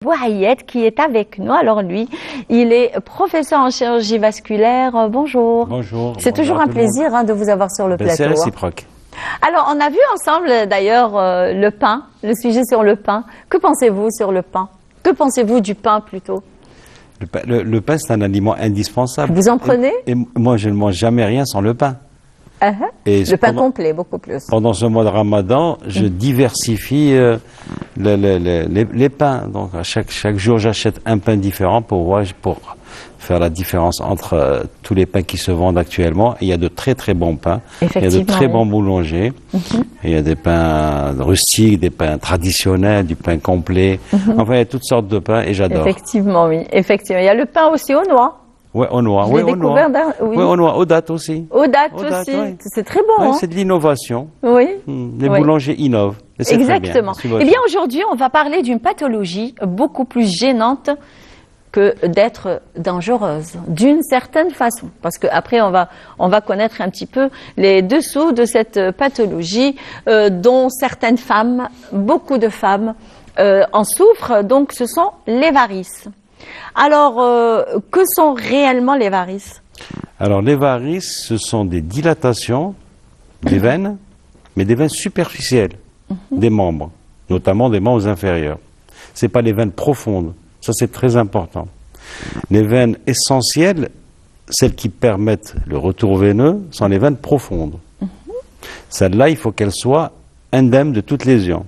Bouayed qui est avec nous. Alors lui, il est professeur en chirurgie vasculaire. Bonjour. Bonjour. C'est toujours un plaisir de vous avoir sur le plateau. C'est réciproque. Alors, on a vu ensemble d'ailleurs le pain, le sujet sur le pain. Que pensez-vous sur le pain? Que pensez-vous du pain plutôt? Le pain, c'est un aliment indispensable. Vous en prenez? Et moi, je ne mange jamais rien sans le pain. Et le pain complet, beaucoup plus. Pendant ce mois de Ramadan, je diversifie les pains. Donc, chaque jour, j'achète un pain différent pour faire la différence entre tous les pains qui se vendent actuellement. Et il y a de très très bons pains. Il y a de très bons boulangers. Il y a des pains rustiques, des pains traditionnels, du pain complet. Enfin, il y a toutes sortes de pains et j'adore. Effectivement, oui. Effectivement. Il y a le pain aussi aux noix. Oui, aux noix. Oui, aux noix. Oui, aux noix, aux dattes aussi. Aux dattes aussi. Oui. C'est très bon. Oui, c'est de l'innovation. Oui. Les boulangers innovent. Exactement. Eh bien, aujourd'hui, on va parler d'une pathologie beaucoup plus gênante que d'être dangereuse, d'une certaine façon. Parce qu'après, on va connaître un petit peu les dessous de cette pathologie dont certaines femmes, beaucoup de femmes, en souffrent. Donc, ce sont les varices. Alors, que sont réellement les varices? Alors, les varices, ce sont des dilatations des veines, mais des veines superficielles des membres, notamment des membres inférieurs. Ce n'est pas les veines profondes. Ça, c'est très important. Les veines essentielles, celles qui permettent le retour veineux, sont les veines profondes. Celles-là, il faut qu'elles soient indemnes de toute lésion.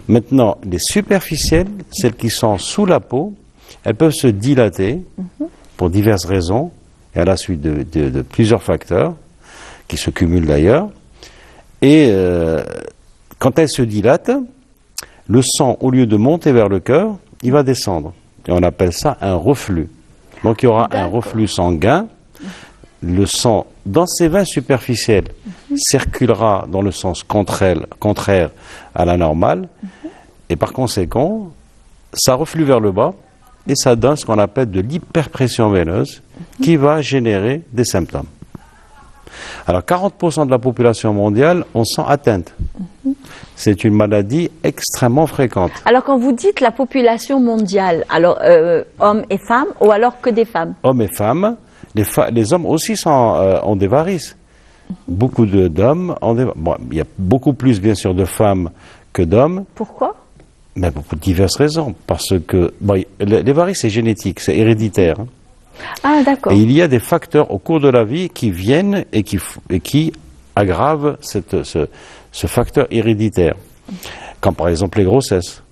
Maintenant, les superficielles, celles qui sont sous la peau, elles peuvent se dilater pour diverses raisons, et à la suite de plusieurs facteurs, qui se cumulent d'ailleurs. Et quand elles se dilatent, le sang, au lieu de monter vers le cœur, il va descendre. Et on appelle ça un reflux. Donc il y aura un reflux sanguin. Le sang, dans ces veines superficielles, circulera dans le sens contraire à la normale. Et par conséquent, ça reflue vers le bas. Et ça donne ce qu'on appelle de l'hyperpression veineuse qui va générer des symptômes. Alors 40% de la population mondiale en sont atteintes. C'est une maladie extrêmement fréquente. Alors quand vous dites la population mondiale, alors hommes et femmes ou alors que des femmes? Hommes et femmes. Les hommes aussi ont des varices. Beaucoup d'hommes ont des varices. Bon, il y a beaucoup plus bien sûr de femmes que d'hommes. Pourquoi? Mais pour diverses raisons. Parce que les varices, c'est génétique, c'est héréditaire. Ah, d'accord. Et il y a des facteurs au cours de la vie qui viennent et qui aggravent ce facteur héréditaire. Comme par exemple les grossesses.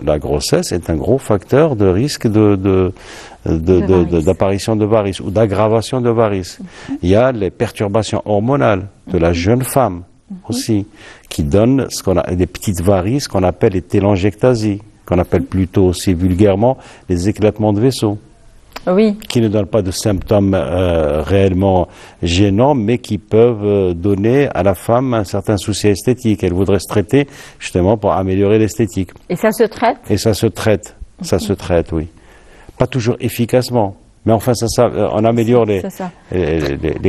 La grossesse est un gros facteur de risque d'apparition de varices ou d'aggravation de varices. Il y a les perturbations hormonales de la jeune femme aussi, qui donnent des petites varices qu'on appelle les télangiectasies, qu'on appelle plutôt aussi vulgairement les éclatements de vaisseaux. Oui. Qui ne donnent pas de symptômes réellement gênants, mais qui peuvent donner à la femme un certain souci esthétique. Elle voudrait se traiter justement pour améliorer l'esthétique. Et ça se traite? Et ça se traite, oui. Pas toujours efficacement. Mais enfin, on améliore les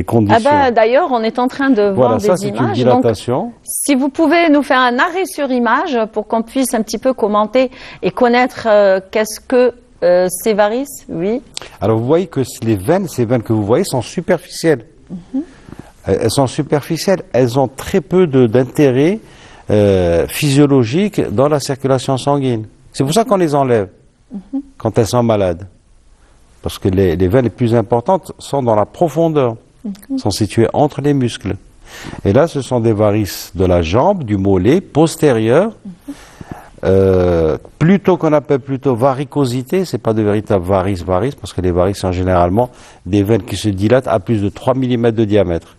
conditions. Ah ben, d'ailleurs, on est en train de voir des images. Voilà, ça c'est une dilatation. Donc, si vous pouvez nous faire un arrêt sur image pour qu'on puisse un petit peu commenter et connaître qu'est-ce que ces varices, oui. Alors vous voyez que ces veines que vous voyez sont superficielles. Elles sont superficielles, elles ont très peu d'intérêt physiologique dans la circulation sanguine. C'est pour ça qu'on les enlève quand elles sont malades. Parce que les veines les plus importantes sont dans la profondeur, sont situées entre les muscles. Et là, ce sont des varices de la jambe, du mollet postérieur, qu'on appelle plutôt varicosité. C'est pas de véritables varices, parce que les varices sont généralement des veines qui se dilatent à plus de 3 mm de diamètre.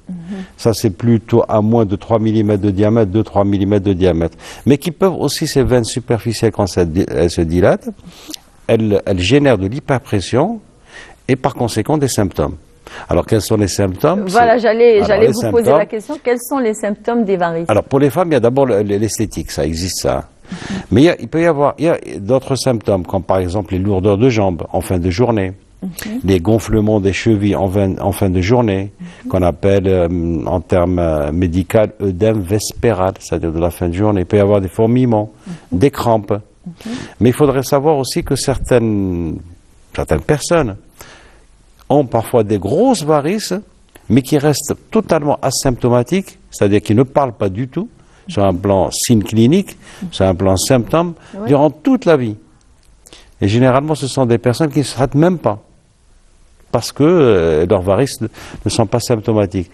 Ça, c'est plutôt à moins de 3 mm de diamètre, 2-3 mm de diamètre. Mais qui peuvent aussi, ces veines superficielles, quand elles se dilatent, elles génèrent de l'hyperpression, et par conséquent des symptômes. Alors quels sont les symptômes? Voilà, j'allais vous poser la question, quels sont les symptômes des varices? Alors pour les femmes, il y a d'abord l'esthétique, ça existe ça. Mais il peut y avoir d'autres symptômes, comme par exemple les lourdeurs de jambes en fin de journée, les gonflements des chevilles en fin de journée, qu'on appelle en termes médicaux œdème vespéral, c'est-à-dire de la fin de journée. Il peut y avoir des fourmillements, des crampes Mais il faudrait savoir aussi que certaines personnes ont parfois des grosses varices, mais qui restent totalement asymptomatiques, c'est-à-dire qui ne parlent pas du tout, sur un plan signe clinique, sur un plan symptôme, durant toute la vie. Et généralement, ce sont des personnes qui ne se traitent même pas, parce que leurs varices ne sont pas symptomatiques.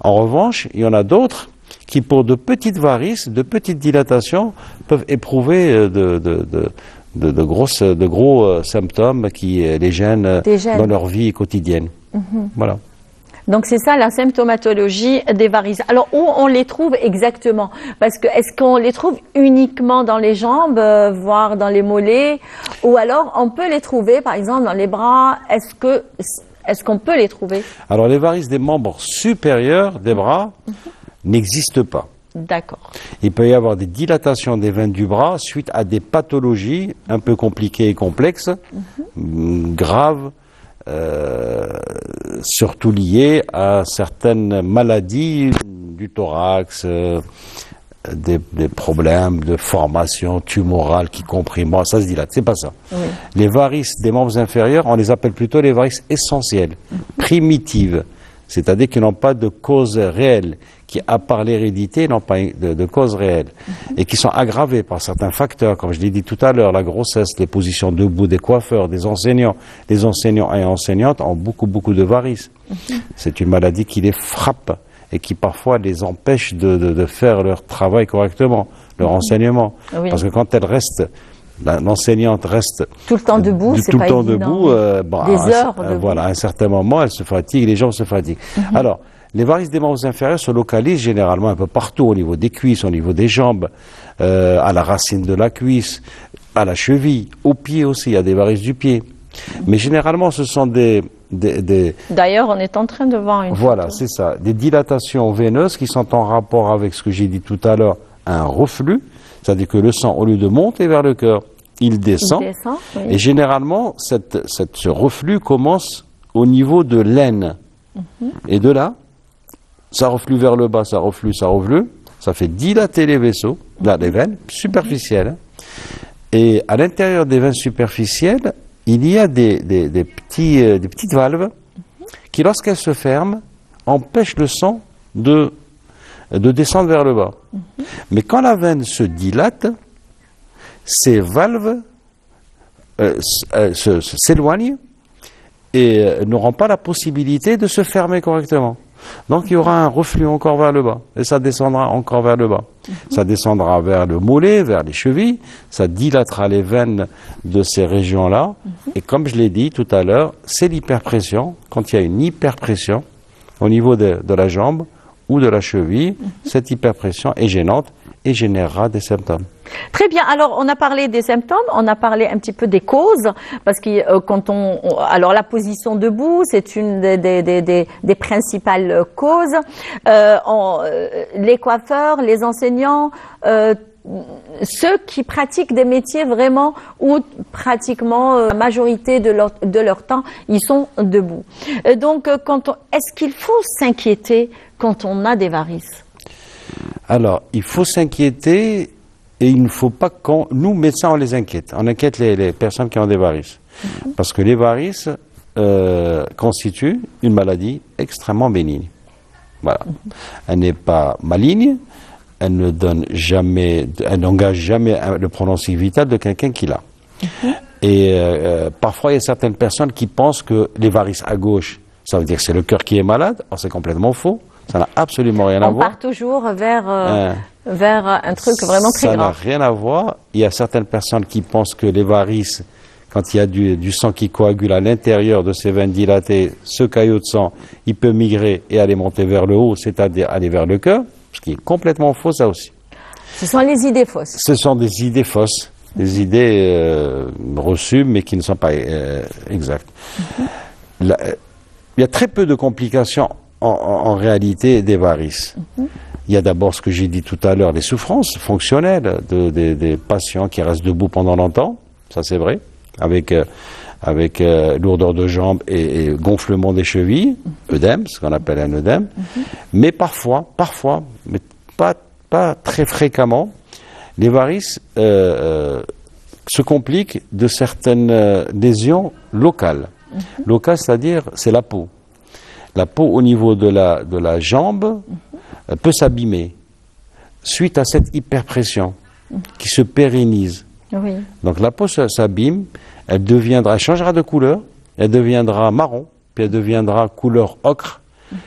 En revanche, il y en a d'autres qui, pour de petites varices, de petites dilatations, peuvent éprouver de gros symptômes qui les gênent dans leur vie quotidienne. Voilà. Donc c'est ça la symptomatologie des varices. Alors où on les trouve exactement? Parce que est-ce qu'on les trouve uniquement dans les jambes, voire dans les mollets, ou alors on peut les trouver par exemple dans les bras? Est-ce qu'on peut les trouver? Alors les varices des membres supérieurs des bras n'existent pas. D'accord. Il peut y avoir des dilatations des veines du bras suite à des pathologies un peu compliquées et complexes, graves, surtout liées à certaines maladies du thorax, des problèmes de formation tumorale qui compriment, ça se dilate, c'est pas ça. Oui. Les varices des membres inférieurs, on les appelle plutôt les varices essentielles, primitives, c'est-à-dire qui n'ont pas de cause réelle, qui, à part l'hérédité, n'ont pas de cause réelle, et qui sont aggravées par certains facteurs, comme je l'ai dit tout à l'heure, la grossesse, les positions debout des coiffeurs, des enseignants. Les enseignants et enseignantes ont beaucoup de varices. C'est une maladie qui les frappe et qui parfois les empêche de faire leur travail correctement, leur enseignement. Oui. Parce que quand elles restent, l'enseignante reste tout le temps debout, tout le temps debout, des heures debout. Voilà, à un certain moment, elle se fatigue, les jambes se fatiguent. Alors, les varices des membres inférieurs se localisent généralement un peu partout, au niveau des cuisses, au niveau des jambes, à la racine de la cuisse, à la cheville, au pied aussi, il y a des varices du pied. Mais généralement, ce sont D'ailleurs, on est en train de voir une Voilà, photo. c'est ça. Des dilatations veineuses qui sont en rapport avec ce que j'ai dit tout à l'heure, un reflux, c'est-à-dire que le sang, au lieu de monter vers le cœur, il descend. Oui. Et généralement, ce reflux commence au niveau de l'aine. Et de là, ça reflue vers le bas, ça reflue, ça fait dilater les vaisseaux, les veines superficielles. Et à l'intérieur des veines superficielles, il y a des petites valves qui, lorsqu'elles se ferment, empêchent le sang de descendre vers le bas. Mais quand la veine se dilate, ces valves s'éloignent et n'auront pas la possibilité de se fermer correctement. Donc il y aura un reflux encore vers le bas, et ça descendra encore vers le bas. Ça descendra vers le mollet, vers les chevilles, ça dilatera les veines de ces régions-là, et comme je l'ai dit tout à l'heure, c'est l'hyperpression. Quand il y a une hyperpression au niveau de la jambe ou de la cheville, cette hyperpression est gênante et générera des symptômes. Très bien. Alors, on a parlé des symptômes, on a parlé un petit peu des causes, parce que alors la position debout, c'est une des principales causes. Les coiffeurs, les enseignants, ceux qui pratiquent des métiers vraiment où pratiquement la majorité de leur temps, ils sont debout. Donc, est-ce qu'il faut s'inquiéter quand on a des varices? Alors, il faut s'inquiéter. Et il ne faut pas nous, médecins, on les inquiète. On inquiète les personnes qui ont des varices. Parce que les varices constituent une maladie extrêmement bénigne. Voilà. Elle n'est pas maligne, elle ne donne jamais, elle n'engage jamais le pronostic vital de quelqu'un qui l'a. Et parfois, il y a certaines personnes qui pensent que les varices à gauche, ça veut dire que c'est le cœur qui est malade. Or, c'est complètement faux. Ça n'a absolument rien à voir. On part toujours vers un truc vraiment très grave. Ça n'a rien à voir. Il y a certaines personnes qui pensent que les varices, quand il y a du sang qui coagule à l'intérieur de ces veines dilatées, ce caillot de sang, il peut migrer et aller monter vers le haut, c'est-à-dire aller vers le cœur, ce qui est complètement faux, ça aussi. Ce sont les idées fausses. Ce sont des idées fausses, des idées reçues, mais qui ne sont pas exactes. Il y a très peu de complications en réalité des varices. Il y a d'abord ce que j'ai dit tout à l'heure, les souffrances fonctionnelles des patients qui restent debout pendant longtemps, ça c'est vrai, avec lourdeur de jambes et gonflement des chevilles, œdème, ce qu'on appelle un œdème, mais parfois, mais pas très fréquemment, les varices se complique de certaines lésions locales. Locales, c'est-à-dire, c'est la peau. La peau au niveau de la jambe peut s'abîmer suite à cette hyperpression qui se pérennise. Oui. Donc la peau s'abîme, elle changera de couleur, elle deviendra marron, puis elle deviendra couleur ocre,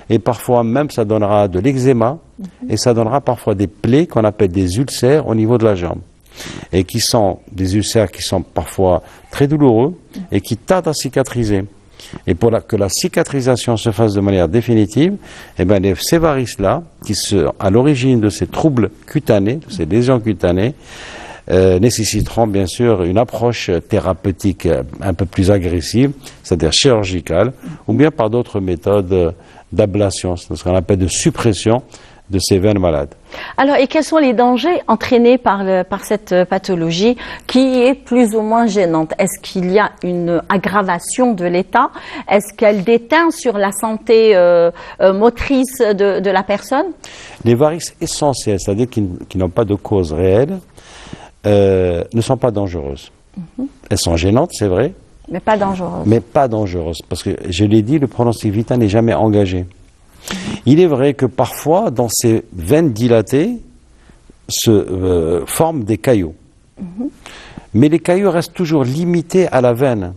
et parfois même ça donnera de l'eczéma, et ça donnera parfois des plaies qu'on appelle des ulcères au niveau de la jambe. Et qui sont des ulcères qui sont parfois très douloureux et qui tardent à cicatriser. Et pour que la cicatrisation se fasse de manière définitive, eh bien, ces varices-là, qui sont à l'origine de ces troubles cutanés, de ces lésions cutanées, nécessiteront bien sûr une approche thérapeutique un peu plus agressive, c'est-à-dire chirurgicale, ou bien par d'autres méthodes d'ablation, ce qu'on appelle de suppression de ces veines malades. Alors, et quels sont les dangers entraînés par cette pathologie qui est plus ou moins gênante? Est-ce qu'il y a une aggravation de l'état? Est-ce qu'elle déteint sur la santé motrice de la personne? Les varices essentielles, c'est-à-dire qui n'ont pas de cause réelle, ne sont pas dangereuses. Elles sont gênantes, c'est vrai. Mais pas dangereuses. Mais pas dangereuses, parce que, je l'ai dit, le pronostic vital n'est jamais engagé. Il est vrai que parfois, dans ces veines dilatées, se forment des caillots. Mais les caillots restent toujours limités à la veine.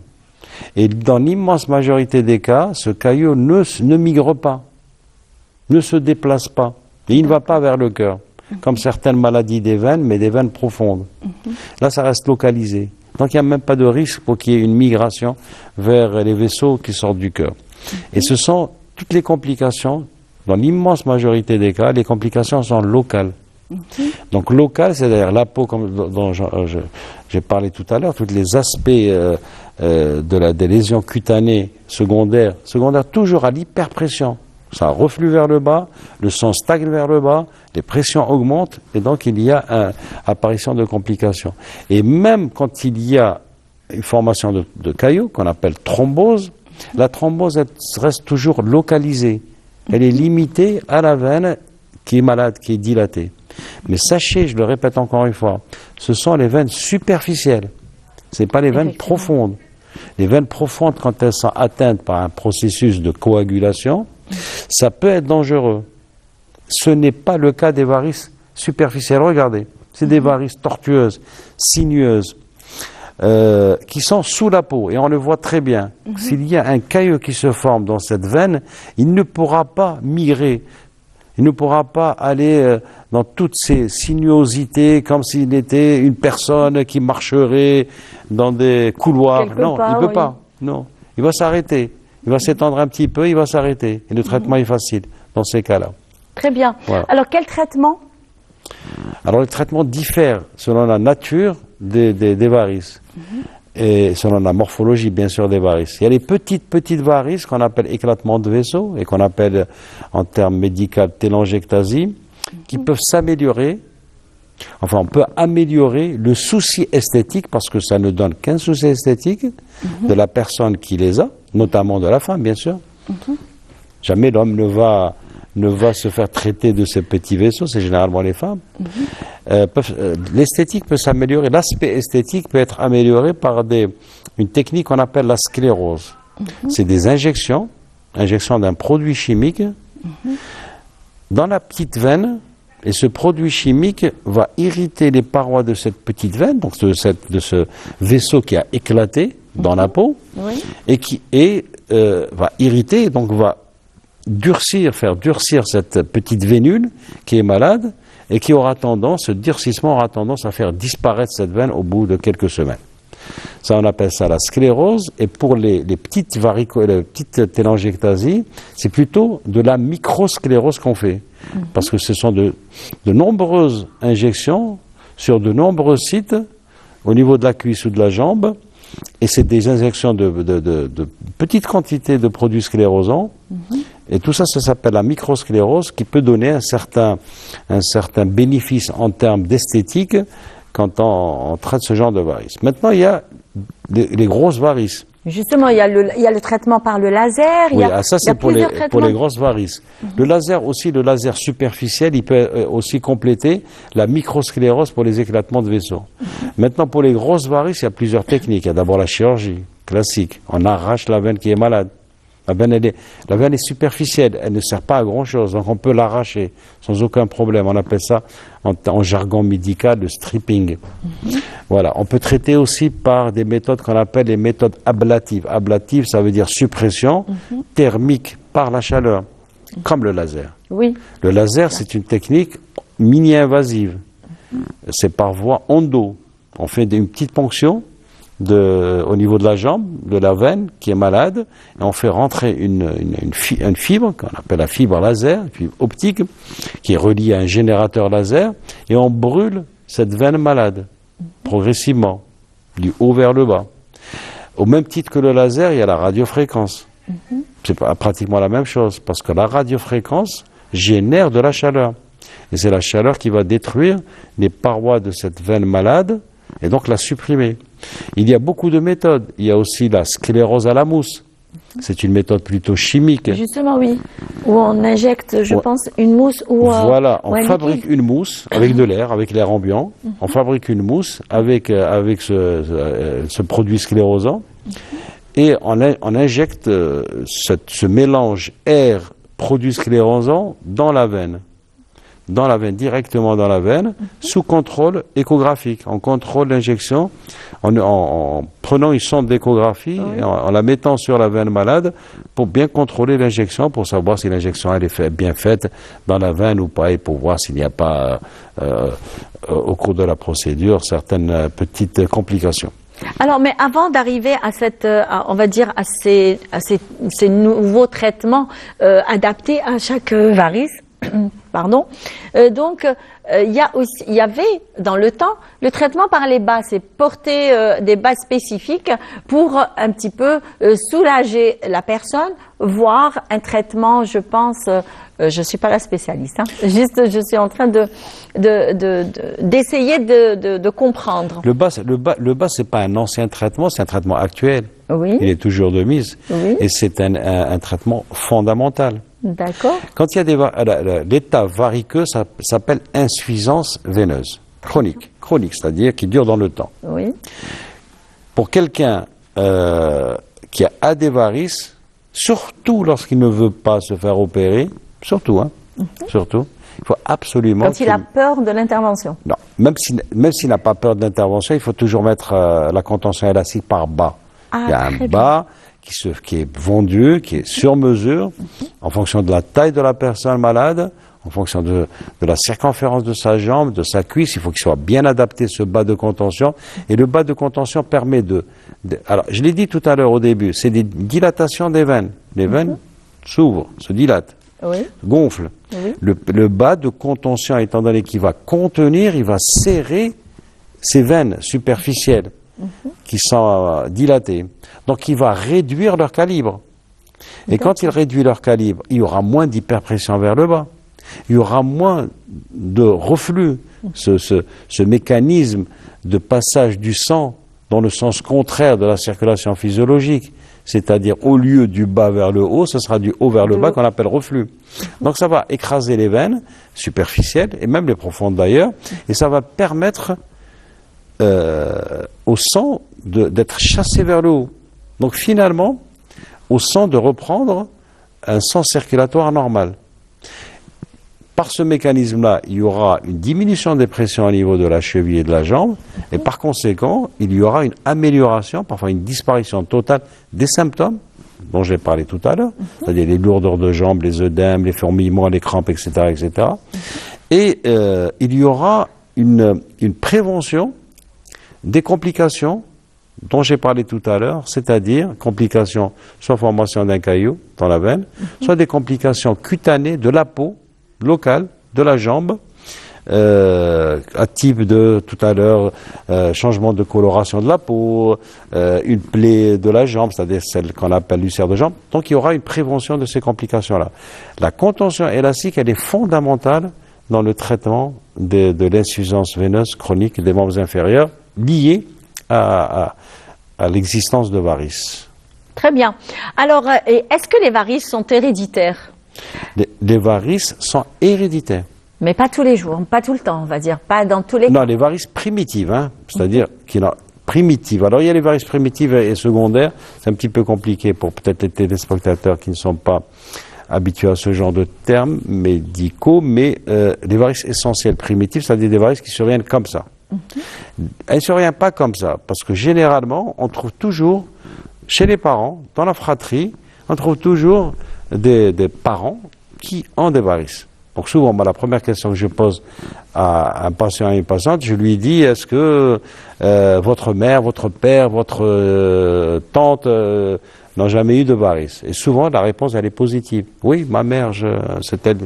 Et dans l'immense majorité des cas, ce caillot ne migre pas, ne se déplace pas. Et il ne va pas vers le cœur, comme certaines maladies des veines, mais des veines profondes. Là, ça reste localisé. Donc, il n'y a même pas de risque pour qu'il y ait une migration vers les vaisseaux qui sortent du cœur. Et ce sont toutes les complications, dans l'immense majorité des cas, les complications sont locales. Donc locales, c'est-à-dire la peau, comme dont j'ai parlé tout à l'heure, tous les aspects des lésions cutanées secondaires toujours à l'hyperpression. Ça reflue vers le bas, le sang stagne vers le bas, les pressions augmentent, et donc il y a une apparition de complications. Et même quand il y a une formation de caillots, qu'on appelle thrombose, la thrombose reste toujours localisée. Elle est limitée à la veine qui est malade, qui est dilatée. Mais sachez, je le répète encore une fois, ce sont les veines superficielles. Ce n'est pas les veines profondes. Les veines profondes, quand elles sont atteintes par un processus de coagulation, ça peut être dangereux. Ce n'est pas le cas des varices superficielles. Regardez, c'est des varices tortueuses, sinueuses, qui sont sous la peau, et on le voit très bien. S'il y a un caillot qui se forme dans cette veine, il ne pourra pas migrer, il ne pourra pas aller dans toutes ces sinuosités comme s'il était une personne qui marcherait dans des couloirs. Non, il ne peut pas. Non, il va s'arrêter, il va s'étendre un petit peu, il va s'arrêter. Et le traitement est facile dans ces cas-là. Très bien. Voilà. Alors, quel traitement? Alors, le traitement diffère selon la nature des varices et selon la morphologie, bien sûr, des varices. Il y a les petites varices qu'on appelle éclatement de vaisseau et qu'on appelle, en termes médicaux, télangiectasie, qui peuvent s'améliorer. Enfin, on peut améliorer le souci esthétique, parce que ça ne donne qu'un souci esthétique de la personne qui les a, notamment de la femme, bien sûr. Jamais l'homme ne va se faire traiter de ces petits vaisseaux, c'est généralement les femmes. L'esthétique peut s'améliorer, l'aspect esthétique peut être amélioré par une technique qu'on appelle la sclérose. C'est des injections d'un produit chimique dans la petite veine, et ce produit chimique va irriter les parois de cette petite veine, donc de ce vaisseau qui a éclaté dans la peau, et qui va irriter, donc va faire durcir cette petite vénule qui est malade, et qui aura tendance, ce durcissement aura tendance à faire disparaître cette veine au bout de quelques semaines. Ça, on appelle ça la sclérose, et pour les petites télangiectasies, c'est plutôt de la microsclérose qu'on fait, parce que ce sont de nombreuses injections sur de nombreux sites au niveau de la cuisse ou de la jambe, et c'est des injections de petites quantités de produits sclérosants, et tout ça, ça s'appelle la microsclérose, qui peut donner un certain bénéfice en termes d'esthétique quand on traite ce genre de varices. Maintenant, il y a les grosses varices. Justement, il y a le traitement par le laser. Oui, ça c'est pour les grosses varices. Le laser aussi, le laser superficiel, il peut aussi compléter la microsclérose pour les éclatements de vaisseaux. Maintenant, pour les grosses varices, il y a plusieurs techniques. Il y a d'abord la chirurgie classique. On arrache la veine qui est malade. La veine est superficielle, elle ne sert pas à grand-chose, donc on peut l'arracher sans aucun problème. On appelle ça, en jargon médical, le stripping. Voilà. On peut traiter aussi par des méthodes qu'on appelle les méthodes ablatives. Ablative, ça veut dire suppression thermique par la chaleur, comme le laser. Oui. Le laser, c'est une technique mini-invasive. C'est par voie endo. On fait une petite ponction au niveau de la jambe, de la veine qui est malade, et on fait rentrer une fibre, qu'on appelle la fibre laser, une fibre optique, qui est reliée à un générateur laser, et on brûle cette veine malade, progressivement, du haut vers le bas. Au même titre que le laser, il y a la radiofréquence. C'est pratiquement la même chose, parce que la radiofréquence génère de la chaleur. Et c'est la chaleur qui va détruire les parois de cette veine malade, et donc la supprimer. Il y a beaucoup de méthodes. Il y a aussi la sclérose à la mousse. C'est une méthode plutôt chimique. Justement, oui. Où on injecte, je pense, une mousse ou voilà, on fabrique une mousse avec de l'air, avec l'air ambiant. On fabrique une mousse avec ce produit sclérosant. Et on injecte ce mélange air-produit sclérosant dans la veine. Directement dans la veine, sous contrôle échographique. On contrôle l'injection en prenant une sonde d'échographie, et en la mettant sur la veine malade pour bien contrôler l'injection, pour savoir si l'injection elle est bien faite dans la veine ou pas, et pour voir s'il n'y a pas, au cours de la procédure, certaines petites complications. Alors, mais avant d'arriver à on va dire, à ces nouveaux traitements adaptés à chaque varice, pardon. Donc, il y avait dans le temps le traitement par les bas, c'est porter des bas spécifiques pour un petit peu soulager la personne, voire un traitement, je pense, je suis pas la spécialiste, hein, juste je suis en train d'essayer de comprendre. Le bas, c'est pas un ancien traitement, c'est un traitement actuel. Oui. Il est toujours de mise, oui. Et c'est un traitement fondamental. D'accord. Quand il y a l'état variceux, ça s'appelle insuffisance veineuse chronique, c'est-à-dire qui dure dans le temps. Oui. Pour quelqu'un qui a des varices, surtout lorsqu'il ne veut pas se faire opérer, surtout, il faut absolument... Quand il a peur de l'intervention. Non, même s'il n'a pas peur de l'intervention, il faut toujours mettre la contention élastique par bas. Ah, il y a un bas qui est vendu, qui est sur mesure, en fonction de la taille de la personne malade, en fonction de la circonférence de sa jambe, de sa cuisse. Il faut qu'il soit bien adapté, ce bas de contention. Et le bas de contention permet alors, je l'ai dit tout à l'heure au début, c'est des dilatations des veines. Les veines s'ouvrent, se dilatent, gonflent. Oui. Le bas de contention, étant donné qu'il va contenir, il va serrer ces veines superficielles qui sont dilatées. Donc, il va réduire leur calibre. Et quand il réduit leur calibre, il y aura moins d'hyperpression vers le bas. Il y aura moins de reflux. Ce mécanisme de passage du sang dans le sens contraire de la circulation physiologique, c'est-à-dire au lieu du bas vers le haut, ce sera du haut vers le bas qu'on appelle reflux. Donc ça va écraser les veines superficielles, et même les profondes d'ailleurs, et ça va permettre au sang d'être chassé vers le haut. Donc finalement, au sang de reprendre un sang circulatoire normal. Par ce mécanisme-là, il y aura une diminution des pressions au niveau de la cheville et de la jambe, et par conséquent, il y aura une amélioration, parfois une disparition totale des symptômes dont j'ai parlé tout à l'heure, c'est-à-dire les lourdeurs de jambes, les œdèmes, les fourmillements, les crampes, etc., etc. Et il y aura une prévention des complications dont j'ai parlé tout à l'heure, c'est-à-dire complications, soit formation d'un caillou dans la veine, soit des complications cutanées de la peau, locale, de la jambe, à type de, tout à l'heure, changement de coloration de la peau, une plaie de la jambe, c'est-à-dire celle qu'on appelle l'ulcère de jambe. Donc il y aura une prévention de ces complications-là. La contention élastique, elle est fondamentale dans le traitement de l'insuffisance veineuse chronique des membres inférieurs liée à l'existence de varices. Très bien. Alors, est-ce que les varices sont héréditaires? Les varices sont héréditaires. Mais pas tous les jours, pas tout le temps, on va dire, pas dans tous les cas. Non, les varices primitives, hein, c'est-à-dire primitives. Alors, il y a les varices primitives et secondaires. C'est un petit peu compliqué pour peut-être les téléspectateurs qui ne sont pas habitués à ce genre de termes médicaux, mais les varices essentielles primitives, c'est-à-dire des varices qui surviennent comme ça. Elles ne surviennent pas comme ça, parce que généralement, on trouve toujours, chez les parents, dans la fratrie, on trouve toujours des parents qui ont des varices. Donc souvent, la première question que je pose à un patient et une patiente, je lui dis, est-ce que votre mère, votre père, votre tante n'ont jamais eu de varices? Et souvent, la réponse, elle est positive. Oui, ma mère, c'est elle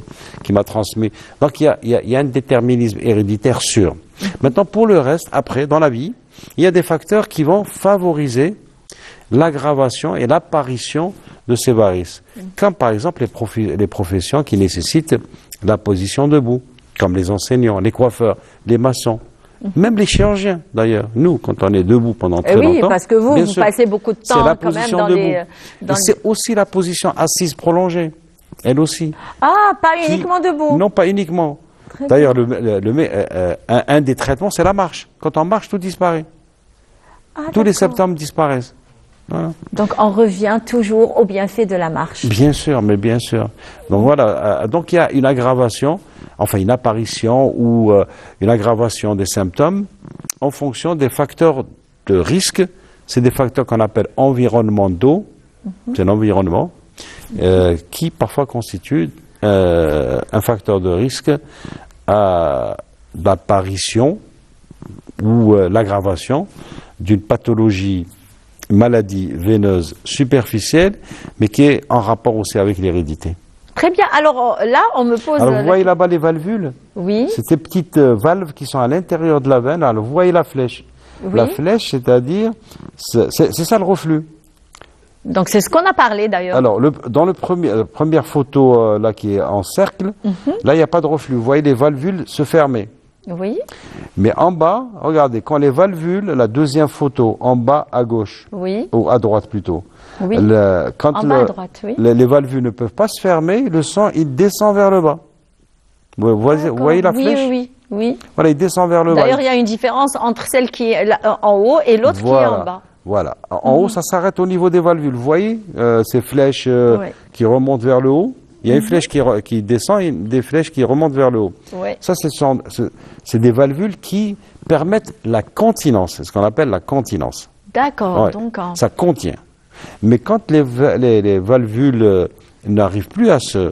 qui m'a transmis. Donc il y a un déterminisme héréditaire sûr. Maintenant, pour le reste, après, dans la vie, il y a des facteurs qui vont favoriser l'aggravation et l'apparition de ces varices. Comme par exemple les professions qui nécessitent la position debout, comme les enseignants, les coiffeurs, les maçons, même les chirurgiens d'ailleurs. Nous, quand on est debout pendant très longtemps... Oui, parce que vous passez beaucoup de temps quand même dans les... C'est aussi la position assise prolongée, elle aussi. Ah, pas uniquement debout. Non, pas uniquement. D'ailleurs, un des traitements, c'est la marche. Quand on marche, tout disparaît. Tous les symptômes disparaissent. Voilà. Donc on revient toujours au bienfait de la marche. Bien sûr, mais bien sûr. Donc voilà, donc il y a une aggravation, enfin une apparition ou une aggravation des symptômes en fonction des facteurs de risque. C'est des facteurs qu'on appelle environnementaux, c'est l'environnement, qui parfois constitue un facteur de risque à l'apparition ou l'aggravation d'une pathologie, maladie veineuse superficielle, mais qui est en rapport aussi avec l'hérédité. Très bien. Alors là, on me pose... Alors vous voyez là-bas les valvules? Oui. C'est ces petites valves qui sont à l'intérieur de la veine. Alors vous voyez la flèche? Oui. La flèche, c'est-à-dire, c'est ça le reflux. Donc c'est ce qu'on a parlé d'ailleurs. Alors dans la première photo là qui est en cercle, là il n'y a pas de reflux. Vous voyez les valvules se fermer. Oui. Mais en bas, regardez, quand les valvules, la deuxième photo, en bas à gauche, oui, ou à droite plutôt, oui. Quand en bas à droite, oui. les valvules ne peuvent pas se fermer, le sang, il descend vers le bas. Vous voyez la flèche? Oui, oui. Voilà, il descend vers le bas. D'ailleurs, il y a une différence entre celle qui est en haut et l'autre qui est en bas. Voilà. En haut, ça s'arrête au niveau des valvules. Vous voyez ces flèches qui remontent vers le haut? Il y a une flèche qui descend et des flèches qui remontent vers le haut. Ouais. Ça, c'est des valvules qui permettent la continence. C'est ce qu'on appelle la continence. D'accord. Ouais. Donc, ça contient. Mais quand les valvules n'arrivent plus à se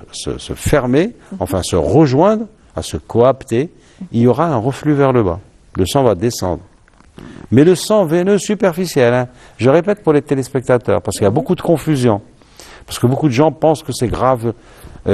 fermer, enfin se rejoindre, à se coapter, il y aura un reflux vers le bas. Le sang va descendre. Mais le sang veineux superficiel, hein, je répète pour les téléspectateurs, parce qu'il y a beaucoup de confusion. Parce que beaucoup de gens pensent que c'est grave,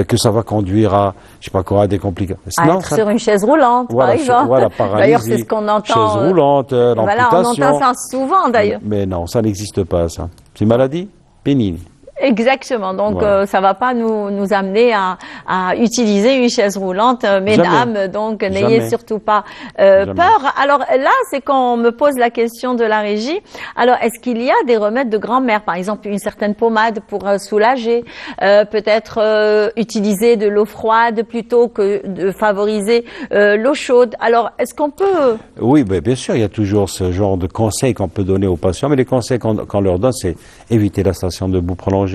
que ça va conduire à, je sais pas quoi, à des complications. À être sur une chaise roulante, voilà, par exemple. Voilà, paralysie. D'ailleurs, c'est ce qu'on entend. Chaise roulante, l'amputation. Voilà, on entend ça souvent, d'ailleurs. Mais non, ça n'existe pas, ça. C'est une maladie pénible. Exactement. Donc, ça va pas nous amener à utiliser une chaise roulante, mesdames. Jamais. Donc, n'ayez surtout pas peur. Alors là, c'est quand on me pose la question de la régie. Alors, est-ce qu'il y a des remèdes de grand-mère, par exemple une certaine pommade pour soulager, peut-être utiliser de l'eau froide plutôt que de favoriser l'eau chaude. Alors, est-ce qu'on peut... Oui, bien sûr, il y a toujours ce genre de conseils qu'on peut donner aux patients, mais les conseils qu'on leur donne, c'est éviter la station debout prolongée,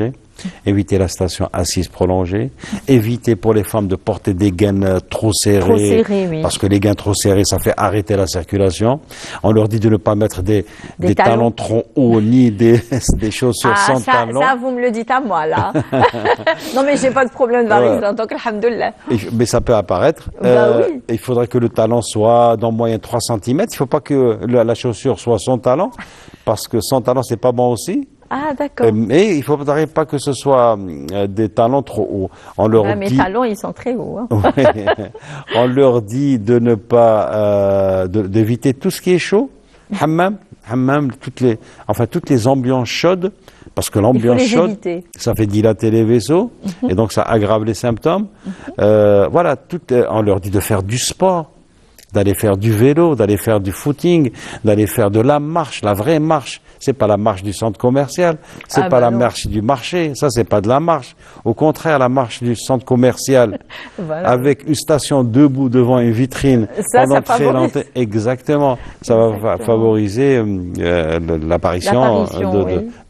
éviter la station assise prolongée, éviter pour les femmes de porter des gaines trop serrées, oui. Parce que les gaines trop serrées, ça fait arrêter la circulation. On leur dit de ne pas mettre des talons trop hauts, ni des chaussures sans talons. Ça, vous me le dites à moi, là. Non, mais j'ai pas de problème de varice, donc alhamdoulilah. Mais ça peut apparaître. Oui. Il faudrait que le talon soit d'en moyenne 3 cm. Il ne faut pas que la chaussure soit sans talon, parce que sans talon, c'est pas bon aussi. Ah, d'accord. Mais il ne faudrait pas que ce soit des talons trop hauts. On leur dit... Mes talons, ils sont très hauts. Hein. On leur dit de ne pas... d'éviter tout ce qui est chaud. Hammam, toutes les ambiances chaudes, parce que l'ambiance chaude, ça fait dilater les vaisseaux, et donc ça aggrave les symptômes. Voilà, on leur dit de faire du sport, d'aller faire du vélo, d'aller faire du footing, d'aller faire de la marche, la vraie marche. C'est pas la marche du centre commercial, c'est pas la marche du marché, ça c'est pas de la marche. Au contraire, la marche du centre commercial, voilà, avec une station debout devant une vitrine pendant très longtemps, exactement, ça va favoriser l'apparition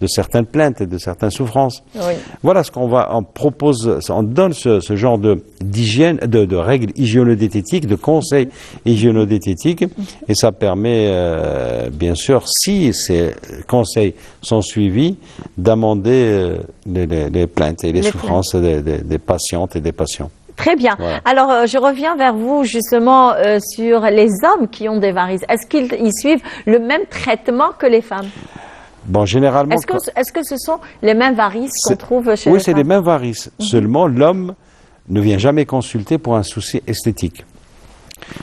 de certaines plaintes et de certaines souffrances. Oui. Voilà ce on propose, on donne ce genre d'hygiène, de règles hygiéno-diététiques, de conseils hygiéno-diététiques, et ça permet, bien sûr, si ces conseils sont suivis, d'amender les plaintes et les souffrances des patientes et des patients. Très bien. Voilà. Alors, je reviens vers vous justement sur les hommes qui ont des varices. Est-ce qu'ils suivent le même traitement que les femmes? Bon, généralement... Est-ce que ce sont les mêmes varices qu'on trouve chez les femmes? Oui, c'est les mêmes varices. Seulement, l'homme ne vient jamais consulter pour un souci esthétique.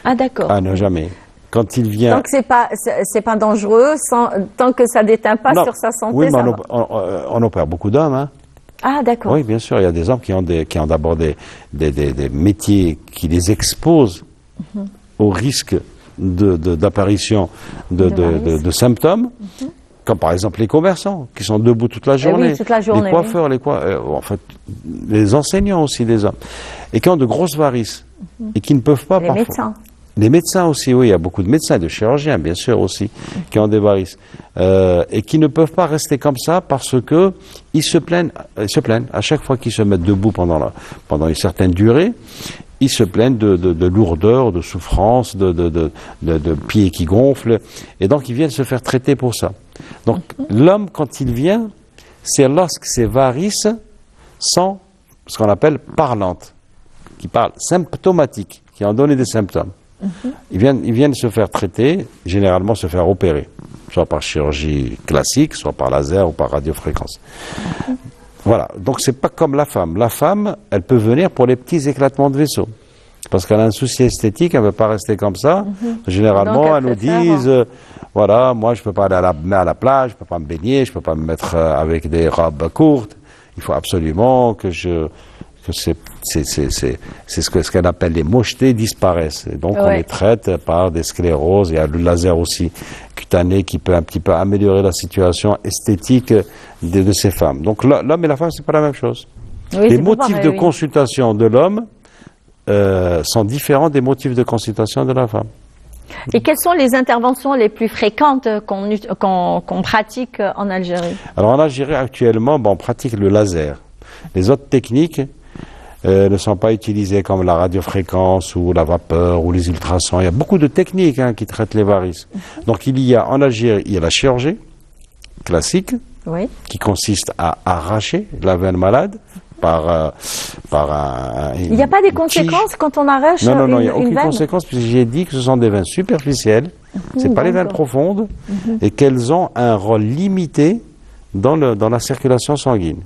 Ah, d'accord. Ah, non, jamais. Quand il vient... Donc, c'est pas dangereux, tant que ça déteint pas sur sa santé. Oui, mais on opère beaucoup d'hommes, hein. Ah, d'accord. Oui, bien sûr, il y a des hommes qui ont d'abord des métiers qui les exposent au risque d'apparition de symptômes, comme par exemple les commerçants, qui sont debout toute la journée, les coiffeurs, en fait, les enseignants aussi, des hommes, et qui ont de grosses varices, et qui ne peuvent pas... Les médecins. Les médecins aussi, oui, il y a beaucoup de médecins, de chirurgiens, bien sûr, aussi, qui ont des varices. Et qui ne peuvent pas rester comme ça parce que ils se plaignent à chaque fois qu'ils se mettent debout pendant une certaine durée, ils se plaignent de lourdeur, de souffrance, de pieds qui gonflent, et donc ils viennent se faire traiter pour ça. Donc l'homme, quand il vient, c'est lorsque ces varices sont ce qu'on appelle parlantes, qui parlent symptomatiques, qui ont donné des symptômes. Ils viennent se faire traiter, généralement se faire opérer, soit par chirurgie classique, soit par laser ou par radiofréquence. Voilà, donc c'est pas comme la femme. La femme, elle peut venir pour les petits éclatements de vaisseau, parce qu'elle a un souci esthétique, elle ne veut pas rester comme ça. Généralement, elles nous disent, voilà, moi je peux pas aller à la plage, je peux pas me baigner, je peux pas me mettre avec des robes courtes. Il faut absolument que ce qu'elle appelle les mochetés disparaissent. Et donc on les traite par des scléroses. Il y a le laser aussi cutané qui peut un petit peu améliorer la situation esthétique de ces femmes. Donc l'homme et la femme, c'est pas la même chose. Oui, les motifs de consultation de l'homme sont différents des motifs de consultation de la femme. Et quelles sont les interventions les plus fréquentes qu'on pratique en Algérie? Alors en Algérie actuellement, on pratique le laser. Les autres techniques ne sont pas utilisées comme la radiofréquence ou la vapeur ou les ultrasons. Il y a beaucoup de techniques qui traitent les varices. Donc en Algérie, il y a la chirurgie classique qui consiste à arracher la veine malade par il n'y a pas des conséquences quand on arrache une veine? Non, il n'y a aucune conséquence, puisque j'ai dit que ce sont des veines superficielles, c'est pas les veines profondes, et qu'elles ont un rôle limité dans la circulation sanguine.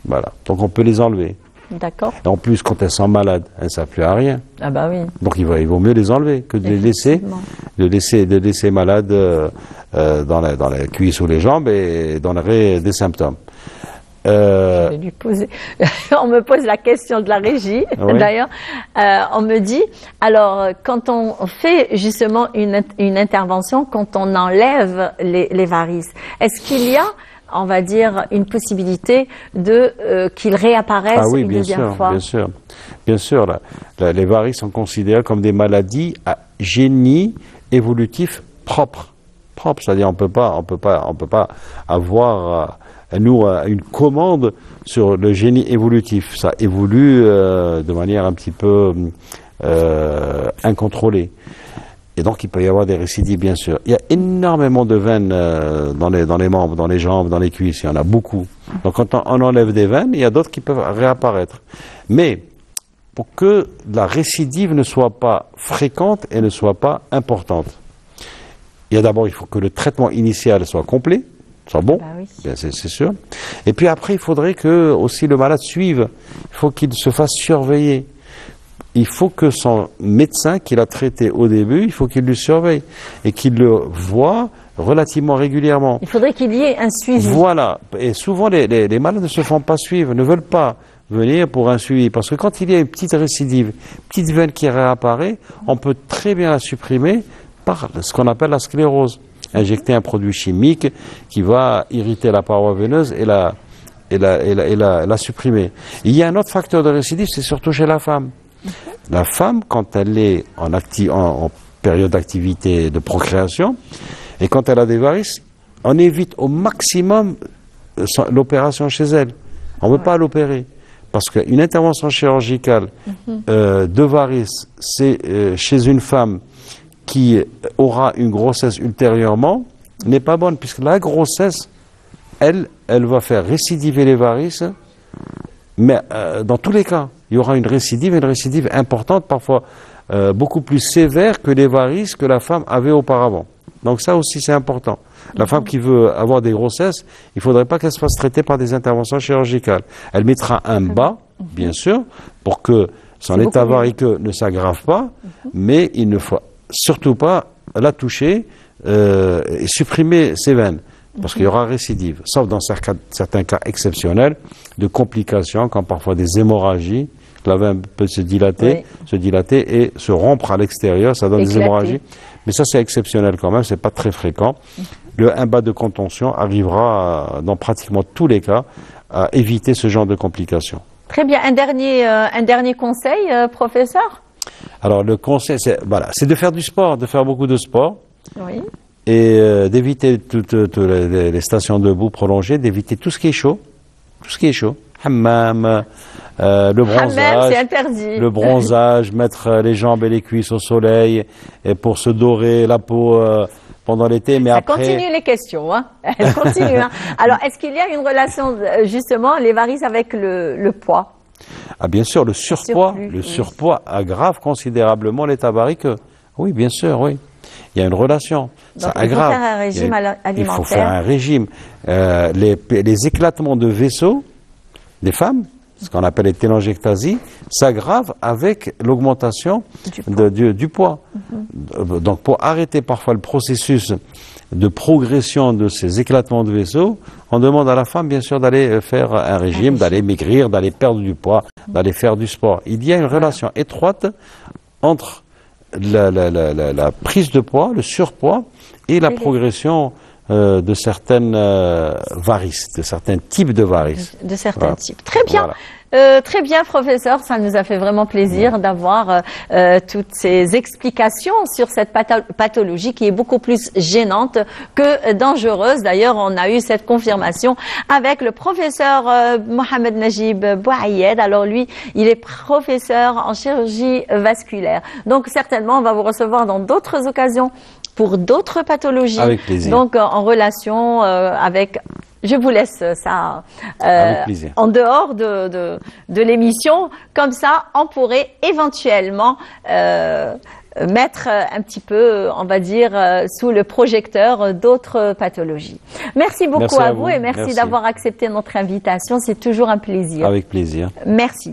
Voilà, donc on peut les enlever. D'accord. Et en plus, quand elles sont malades, elles ne servent plus à rien. Ah bah oui. Donc il vaut mieux les enlever que de les laisser malades dans les cuisses ou les jambes et donnerait des symptômes. Je vais lui poser. On me pose la question de la régie, d'ailleurs. On me dit, alors, quand on fait justement une intervention, quand on enlève les varices, est-ce qu'il y a, on va dire, une possibilité qu'ils réapparaissent une deuxième fois? Bien sûr. Les varices sont considérées comme des maladies à génie évolutif propre, c'est-à-dire on peut pas avoir une commande sur le génie évolutif. Ça évolue de manière un petit peu incontrôlée. Et donc, il peut y avoir des récidives, bien sûr. Il y a énormément de veines dans les membres, dans les jambes, dans les cuisses. Il y en a beaucoup. Donc, quand on enlève des veines, il y a d'autres qui peuvent réapparaître. Mais, pour que la récidive ne soit pas fréquente et ne soit pas importante, il faut que le traitement initial soit complet, soit bon, bien c'est sûr. Et puis après, il faudrait que aussi le malade suive. Il faut qu'il se fasse surveiller. Il faut que son médecin qui l'a traité au début, il faut qu'il le surveille et qu'il le voit relativement régulièrement. Il faudrait qu'il y ait un suivi. Voilà. Et souvent, les malades ne se font pas suivre, ne veulent pas venir pour un suivi. Parce que quand il y a une petite récidive, petite veine qui réapparaît, on peut très bien la supprimer par ce qu'on appelle la sclérose. injecter un produit chimique qui va irriter la paroi veineuse et la supprimer. Il y a un autre facteur de récidive, c'est surtout chez la femme. La femme, quand elle est en période d'activité de procréation, et quand elle a des varices, on évite au maximum l'opération chez elle. On ne veut pas l'opérer. Parce qu'une intervention chirurgicale de varices, c'est chez une femme qui aura une grossesse ultérieurement, n'est pas bonne, puisque la grossesse, elle va faire récidiver les varices, mais dans tous les cas, il y aura une récidive importante, parfois beaucoup plus sévère que les varices que la femme avait auparavant. Donc ça aussi c'est important. La femme qui veut avoir des grossesses, il ne faudrait pas qu'elle se fasse traiter par des interventions chirurgicales. Elle mettra un bas, bien sûr, pour que son état variqueux ne s'aggrave pas, mais il ne faut surtout pas la toucher et supprimer ses veines, parce qu'il y aura récidive, sauf dans certains cas exceptionnels de complications, comme parfois des hémorragies. La veine peut se dilater et se rompre à l'extérieur, ça donne des hémorragies. Mais ça, c'est exceptionnel quand même, c'est pas très fréquent. Un bas de contention arrivera, dans pratiquement tous les cas, à éviter ce genre de complications. Très bien. Un dernier conseil, professeur? Alors, le conseil, c'est de faire du sport, de faire beaucoup de sport. Oui. Et d'éviter toutes les stations debout prolongées, d'éviter tout ce qui est chaud. Tout ce qui est chaud. Hammam, le bronzage, le bronzage, mettre les jambes et les cuisses au soleil et pour se dorer la peau pendant l'été. Mais après, continue les questions, hein. Elles continuent. Hein. Alors, est-ce qu'il y a une relation justement les varices avec le poids? Ah bien sûr, le surpoids aggrave considérablement l'état variqueux. Oui, bien sûr, oui. Il y a une relation. Donc, ça aggrave. Il faut faire un régime alimentaire. Il faut faire un régime. Les éclatements de vaisseaux des femmes, ce qu'on appelle les télangiectasies, s'aggravent avec l'augmentation du poids. Donc pour arrêter parfois le processus de progression de ces éclatements de vaisseaux, on demande à la femme bien sûr d'aller faire un régime, d'aller maigrir, d'aller perdre du poids, d'aller faire du sport. Il y a une relation étroite entre la prise de poids, le surpoids et la progression de certaines varices, de certains types de varices. De certains types. Très bien. Très bien, professeur. Ça nous a fait vraiment plaisir d'avoir toutes ces explications sur cette pathologie qui est beaucoup plus gênante que dangereuse. D'ailleurs, on a eu cette confirmation avec le professeur Mohamed Najib Bouayed. Alors lui, il est professeur en chirurgie vasculaire. Donc certainement, on va vous recevoir dans d'autres occasions pour d'autres pathologies. Avec plaisir. Donc en relation avec... Je vous laisse ça en dehors de l'émission. Comme ça, on pourrait éventuellement mettre un petit peu, on va dire, sous le projecteur d'autres pathologies. Merci beaucoup à vous et merci d'avoir accepté notre invitation. C'est toujours un plaisir. Avec plaisir. Merci.